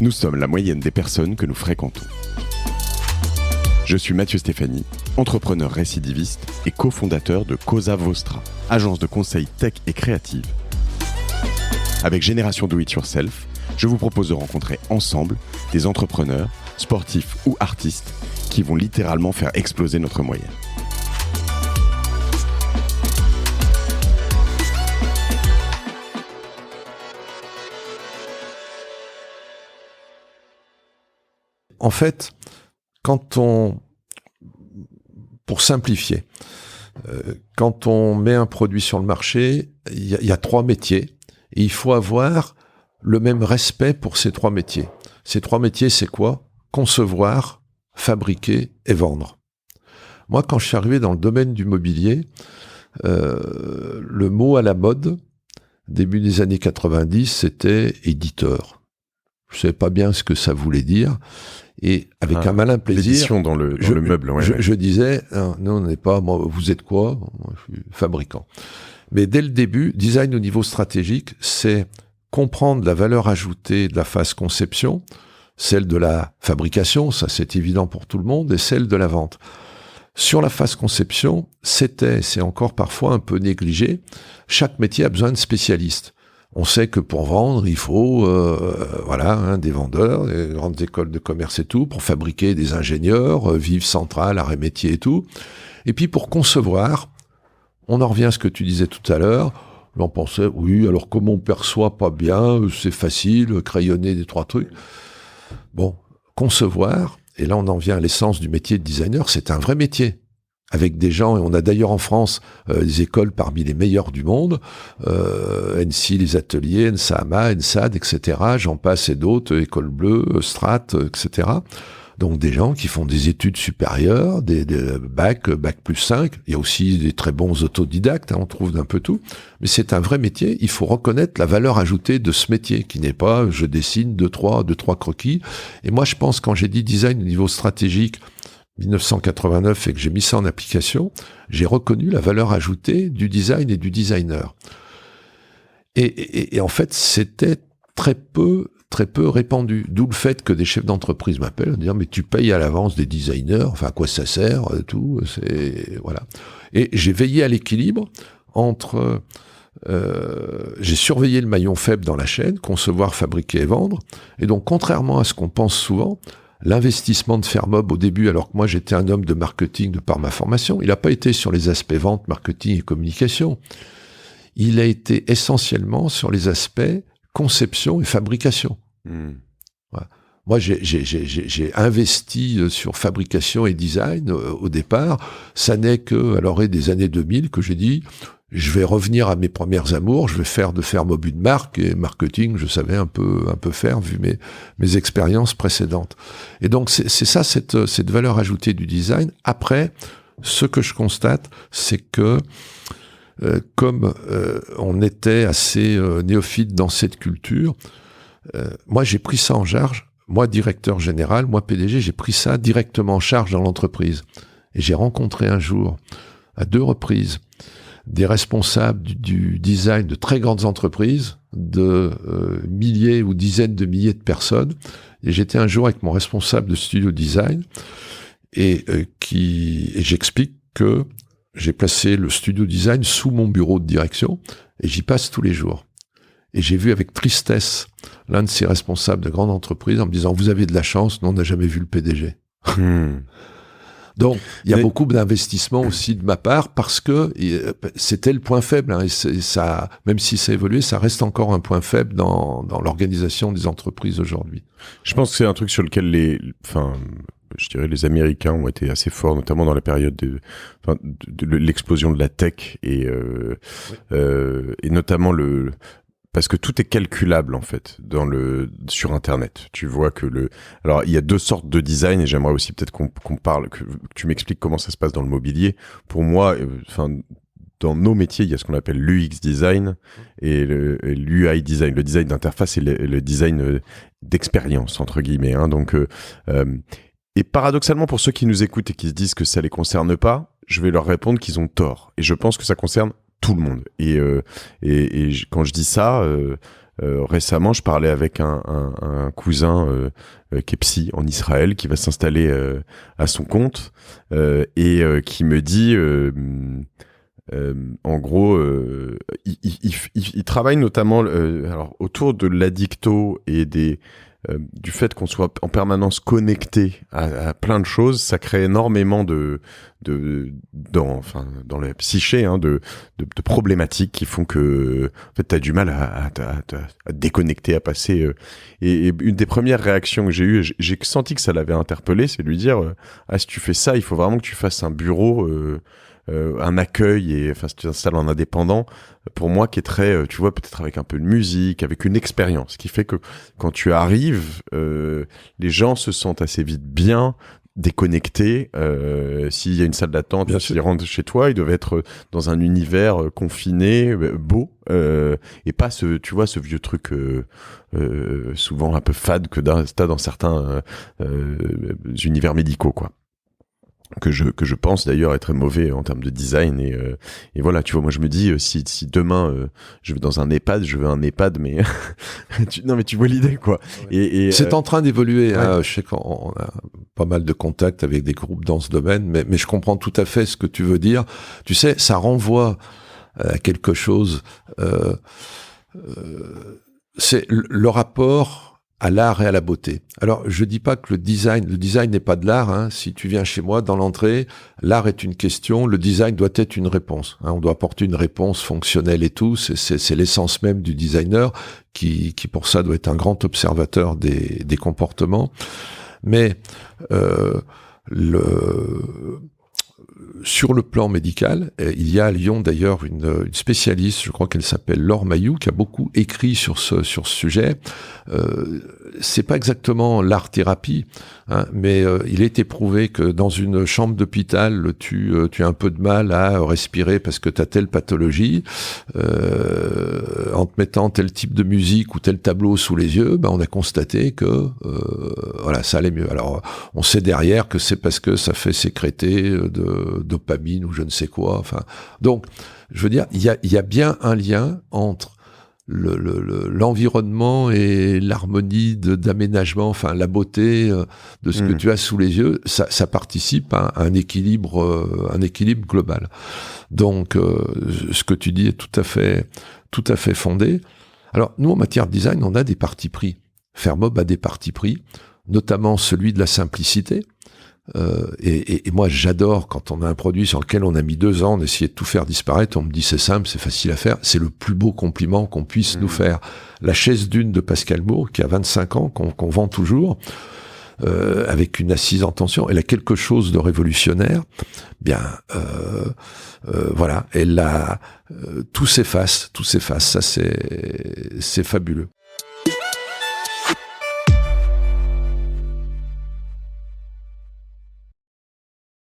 Nous sommes la moyenne des personnes que nous fréquentons. Je suis Mathieu Stéphanie, entrepreneur récidiviste et cofondateur de Cosa Vostra, agence de conseil tech et créative. Avec Génération Do It Yourself, je vous propose de rencontrer ensemble des entrepreneurs, sportifs ou artistes qui vont littéralement faire exploser notre moyenne. En fait, pour simplifier, quand on met un produit sur le marché, il y a 3 métiers et il faut avoir le même respect pour ces 3 métiers. Ces 3 métiers, c'est quoi ? Concevoir, fabriquer et vendre. Moi, quand je suis arrivé dans le domaine du mobilier, le mot à la mode, début des années 90, c'était éditeur. Je ne savais pas bien ce que ça voulait dire. Et avec un malin plaisir, l'édition dans le meuble. Ouais, je disais, nous on n'est pas, moi, vous êtes quoi ? Moi, je suis fabricant. Mais dès le début, design au niveau stratégique, c'est comprendre la valeur ajoutée de la phase conception, celle de la fabrication, ça c'est évident pour tout le monde, et celle de la vente. Sur la phase conception, c'est encore parfois un peu négligé. Chaque métier a besoin de spécialistes. On sait que pour vendre, il faut des vendeurs, des grandes écoles de commerce et tout, pour fabriquer des ingénieurs, Vive Centrale, Arrêt Métier et tout. Et puis pour concevoir, on en revient à ce que tu disais tout à l'heure, on pensait, oui, alors comme on perçoit pas bien, c'est facile, crayonner des 3 trucs. Bon, concevoir, et là on en vient à l'essence du métier de designer, c'est un vrai métier. Avec des gens, et on a d'ailleurs en France des écoles parmi les meilleures du monde, NC, les ateliers, NSAMA, NSAD, etc., j'en passe et d'autres, École Bleue, Strat, etc. Donc des gens qui font des études supérieures, des bac plus 5, il y a aussi des très bons autodidactes, on trouve d'un peu tout, mais c'est un vrai métier, il faut reconnaître la valeur ajoutée de ce métier, qui n'est pas je dessine 2-3 croquis, et moi je pense quand j'ai dit design au niveau stratégique, 1989 et que j'ai mis ça en application, j'ai reconnu la valeur ajoutée du design et du designer. Et en fait, c'était très peu répandu. D'où le fait que des chefs d'entreprise m'appellent en disant mais tu payes à l'avance des designers, enfin à quoi ça sert, tout, c'est voilà. Et j'ai veillé à l'équilibre entre j'ai surveillé le maillon faible dans la chaîne, concevoir, fabriquer et vendre. Et donc contrairement à ce qu'on pense souvent, l'investissement de Fermob au début, alors que moi j'étais un homme de marketing de par ma formation, il n'a pas été sur les aspects vente, marketing et communication. Il a été essentiellement sur les aspects conception et fabrication. Voilà. Moi j'ai investi sur fabrication et design au départ. Ça n'est que à l'orée des années 2000 que j'ai dit je vais revenir à mes premières amours, je vais faire de Fermob une marque, et marketing, je savais un peu faire, vu mes expériences précédentes. Et donc, c'est ça, cette valeur ajoutée du design. Après, ce que je constate, c'est que, comme on était assez néophyte dans cette culture, moi, j'ai pris ça en charge. Moi, directeur général, moi, PDG, j'ai pris ça directement en charge dans l'entreprise. Et j'ai rencontré un jour, à 2 reprises, des responsables du design de très grandes entreprises, de milliers ou dizaines de milliers de personnes. Et j'étais un jour avec mon responsable de studio design et j'explique que j'ai placé le studio design sous mon bureau de direction et j'y passe tous les jours. Et j'ai vu avec tristesse l'un de ces responsables de grandes entreprises en me disant « Vous avez de la chance, nous on n'a jamais vu le PDG ». Donc, il y a beaucoup d'investissements aussi de ma part parce que c'était le point faible. Et ça, même si ça a évolué, ça reste encore un point faible dans l'organisation des entreprises aujourd'hui. Je pense que c'est un truc sur lequel je dirais les Américains ont été assez forts, notamment dans la période de l'explosion de la tech et notamment parce que tout est calculable en fait sur Internet. Tu vois que alors il y a 2 sortes de design et j'aimerais aussi peut-être qu'on parle, que tu m'expliques comment ça se passe dans le mobilier. Pour moi, dans nos métiers, il y a ce qu'on appelle l'UX design et l'UI design, le design d'interface et le design d'expérience entre guillemets. Donc et paradoxalement pour ceux qui nous écoutent et qui se disent que ça les concerne pas, je vais leur répondre qu'ils ont tort. Et je pense que ça concerne tout le monde. Et quand je dis ça, récemment, je parlais avec un cousin qui est psy en Israël, qui va s'installer à son compte et qui me dit, en gros, il travaille notamment alors, autour de l'addicto et du fait qu'on soit en permanence connecté à plein de choses. Ça crée énormément dans la psyché, hein, de problématiques qui font que en fait t'as du mal à te déconnecter, à passer. Et une des premières réactions que j'ai eues, j'ai senti que ça l'avait interpellé, c'est de lui dire si tu fais ça, il faut vraiment que tu fasses un bureau. Un accueil, et enfin si tu t'installes en indépendant, pour moi qui est très, tu vois, peut-être avec un peu de musique, avec une expérience, qui fait que quand tu arrives, les gens se sentent assez vite bien déconnectés. S'il y a une salle d'attente, s'ils rentrent chez toi, ils doivent être dans un univers confiné, beau, et pas tu vois, ce vieux truc souvent un peu fade que t'as dans certains univers médicaux, quoi. Que je pense d'ailleurs est très mauvais en termes de design, et voilà, tu vois, moi je me dis si demain je vais dans un EHPAD, je veux un EHPAD, mais non mais tu vois l'idée, quoi. Et c'est en train d'évoluer, hein. Je sais qu'on a pas mal de contacts avec des groupes dans ce domaine, mais je comprends tout à fait ce que tu veux dire. Tu sais, ça renvoie à quelque chose, c'est le rapport à l'art et à la beauté. Alors, je dis pas que le design n'est pas de l'art, hein. Si tu viens chez moi, dans l'entrée, l'art est une question, le design doit être une réponse, hein. On doit apporter une réponse fonctionnelle et tout, c'est l'essence même du designer, qui pour ça doit être un grand observateur des comportements. Mais, sur le plan médical, il y a à Lyon d'ailleurs une spécialiste, je crois qu'elle s'appelle Laure Mayou, qui a beaucoup écrit sur ce sujet. C'est pas exactement l'art-thérapie, hein, mais il a été prouvé que dans une chambre d'hôpital, tu as un peu de mal à respirer parce que tu as telle pathologie. En te mettant tel type de musique ou tel tableau sous les yeux, on a constaté que voilà, ça allait mieux. Alors, on sait derrière que c'est parce que ça fait sécréter de dopamine ou je ne sais quoi. Enfin, donc, je veux dire, il y a bien un lien entre l'environnement et l'harmonie d'aménagement, enfin la beauté de ce que tu as sous les yeux, ça participe à un équilibre global. Donc, ce que tu dis est tout à fait fondé. Alors, nous, en matière de design, on a des partis pris. Fermob a des partis pris, notamment celui de la simplicité. Et moi, j'adore quand on a un produit sur lequel on a mis 2 ans, on a essayé de tout faire disparaître, on me dit c'est simple, c'est facile à faire. C'est le plus beau compliment qu'on puisse nous faire. La chaise dune de Pascal Moore, qui a 25 ans, qu'on vend toujours, avec une assise en tension, elle a quelque chose de révolutionnaire. Bien, voilà, elle a tout s'efface, ça c'est fabuleux.